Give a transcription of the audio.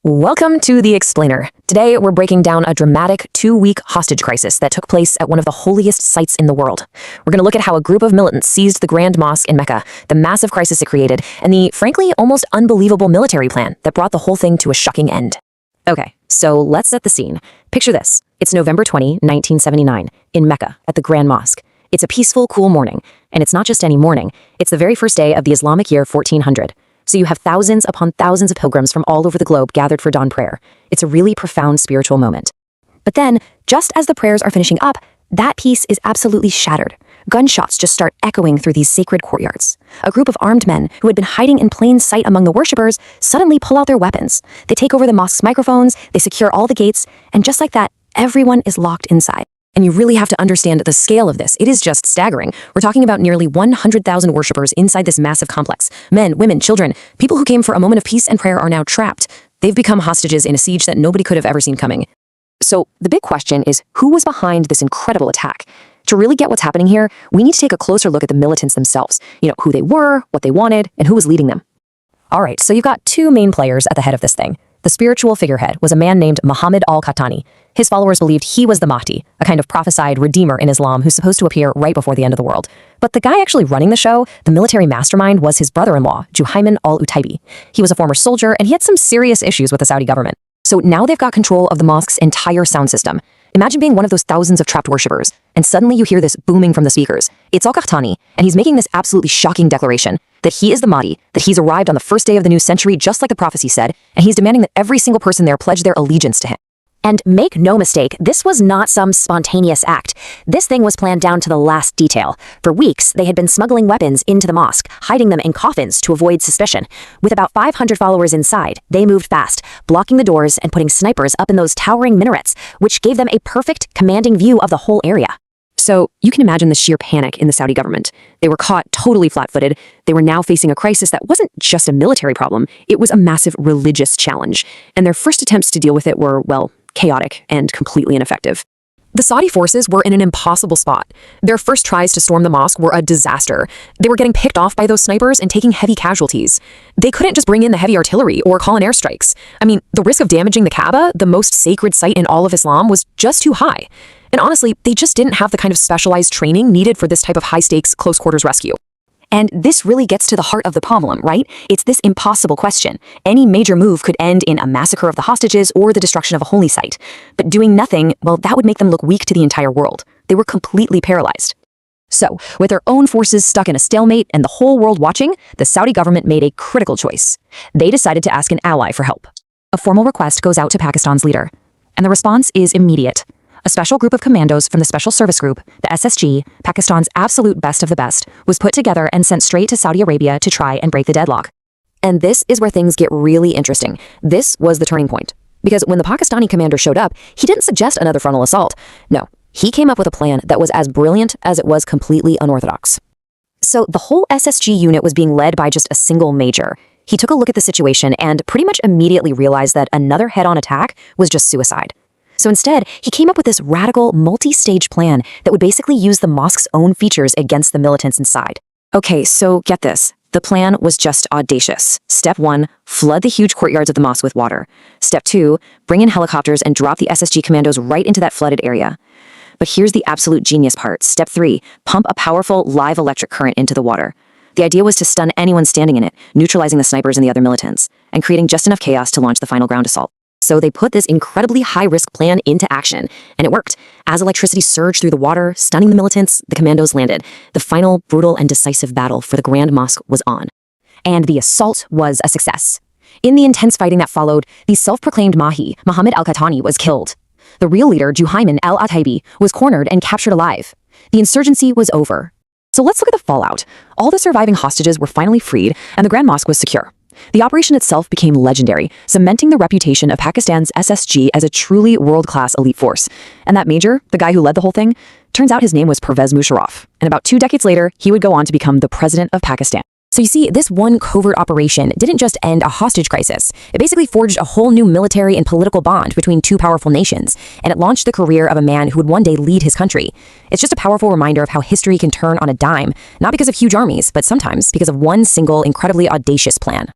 Welcome to The Explainer. Today, we're breaking down a dramatic 2-week hostage crisis that took place at one of the holiest sites in the world. We're going to look at how a group of militants seized the Grand Mosque in Mecca, the massive crisis it created, and the, frankly, almost unbelievable military plan that brought the whole thing to a shocking end. Okay, so let's set the scene. Picture this. It's November 20, 1979, in Mecca at the Grand Mosque. It's a peaceful, cool morning, and it's not just any morning. It's the very first day of the Islamic year 1400. So you have thousands upon thousands of pilgrims from all over the globe gathered for dawn prayer. It's a really profound spiritual moment. But then, just as the prayers are finishing up, that peace is absolutely shattered. Gunshots just start echoing through these sacred courtyards. A group of armed men who had been hiding in plain sight among the worshippers suddenly pull out their weapons. They take over the mosque's microphones, they secure all the gates, and just like that, everyone is locked inside. And you really have to understand the scale of this. It is just staggering. We're talking about nearly 100,000 worshippers inside this massive complex. Men, women, children, people who came for a moment of peace and prayer are now trapped. They've become hostages in a siege that nobody could have ever seen coming. So the big question is, who was behind this incredible attack? To really get what's happening here, we need to take a closer look at the militants themselves. You know, who they were, what they wanted, and who was leading them. All right, so you've got two main players at the head of this thing. The spiritual figurehead was a man named Muhammad al-Qahtani. His followers believed he was the Mahdi, a kind of prophesied redeemer in Islam who's supposed to appear right before the end of the world. But the guy actually running the show, the military mastermind, was his brother-in-law, Juhayman al-Utaibi. He was a former soldier, and he had some serious issues with the Saudi government. So now they've got control of the mosque's entire sound system. Imagine being one of those thousands of trapped worshippers, and suddenly you hear this booming from the speakers. It's al-Qahtani, and he's making this absolutely shocking declaration that he is the Mahdi, that he's arrived on the first day of the new century just like the prophecy said, and he's demanding that every single person there pledge their allegiance to him. And make no mistake, this was not some spontaneous act. This thing was planned down to the last detail. For weeks, they had been smuggling weapons into the mosque, hiding them in coffins to avoid suspicion. With about 500 followers inside, they moved fast, blocking the doors and putting snipers up in those towering minarets, which gave them a perfect, commanding view of the whole area. So you can imagine the sheer panic in the Saudi government. They were caught totally flat-footed. They were now facing a crisis that wasn't just a military problem. It was a massive religious challenge. And their first attempts to deal with it were, well, chaotic and completely ineffective. The Saudi forces were in an impossible spot. Their first tries to storm the mosque were a disaster. They were getting picked off by those snipers and taking heavy casualties. They couldn't just bring in the heavy artillery or call in airstrikes. I mean, the risk of damaging the Kaaba, the most sacred site in all of Islam, was just too high. And honestly, they just didn't have the kind of specialized training needed for this type of high-stakes, close-quarters rescue. And this really gets to the heart of the problem, right? It's this impossible question. Any major move could end in a massacre of the hostages or the destruction of a holy site. But doing nothing, well, that would make them look weak to the entire world. They were completely paralyzed. So, with their own forces stuck in a stalemate and the whole world watching, the Saudi government made a critical choice. They decided to ask an ally for help. A formal request goes out to Pakistan's leader, and the response is immediate. A special group of commandos from the Special Service Group, the SSG, Pakistan's absolute best of the best, was put together and sent straight to Saudi Arabia to try and break the deadlock. And this is where things get really interesting. This was the turning point. Because when the Pakistani commander showed up, he didn't suggest another frontal assault. No, he came up with a plan that was as brilliant as it was completely unorthodox. So the whole SSG unit was being led by just a single major. He took a look at the situation and pretty much immediately realized that another head-on attack was just suicide. So instead, he came up with this radical, multi-stage plan that would basically use the mosque's own features against the militants inside. Okay, so get this. The plan was just audacious. Step 1, flood the huge courtyards of the mosque with water. Step 2, bring in helicopters and drop the SSG commandos right into that flooded area. But here's the absolute genius part. Step 3, pump a powerful live electric current into the water. The idea was to stun anyone standing in it, neutralizing the snipers and the other militants, and creating just enough chaos to launch the final ground assault. So they put this incredibly high-risk plan into action, and it worked. As electricity surged through the water, stunning the militants, the commandos landed. The final, brutal, and decisive battle for the Grand Mosque was on. And the assault was a success. In the intense fighting that followed, the self-proclaimed Mahdi, Muhammad al-Qahtani, was killed. The real leader, Juhayman al-Utaibi, was cornered and captured alive. The insurgency was over. So let's look at the fallout. All the surviving hostages were finally freed, and the Grand Mosque was secure. The operation itself became legendary, cementing the reputation of Pakistan's SSG as a truly world-class elite force. And that major, the guy who led the whole thing, turns out his name was Pervez Musharraf. And about 2 decades later, he would go on to become the president of Pakistan. So you see, this one covert operation didn't just end a hostage crisis. It basically forged a whole new military and political bond between two powerful nations, and it launched the career of a man who would one day lead his country. It's just a powerful reminder of how history can turn on a dime, not because of huge armies, but sometimes because of one single incredibly audacious plan.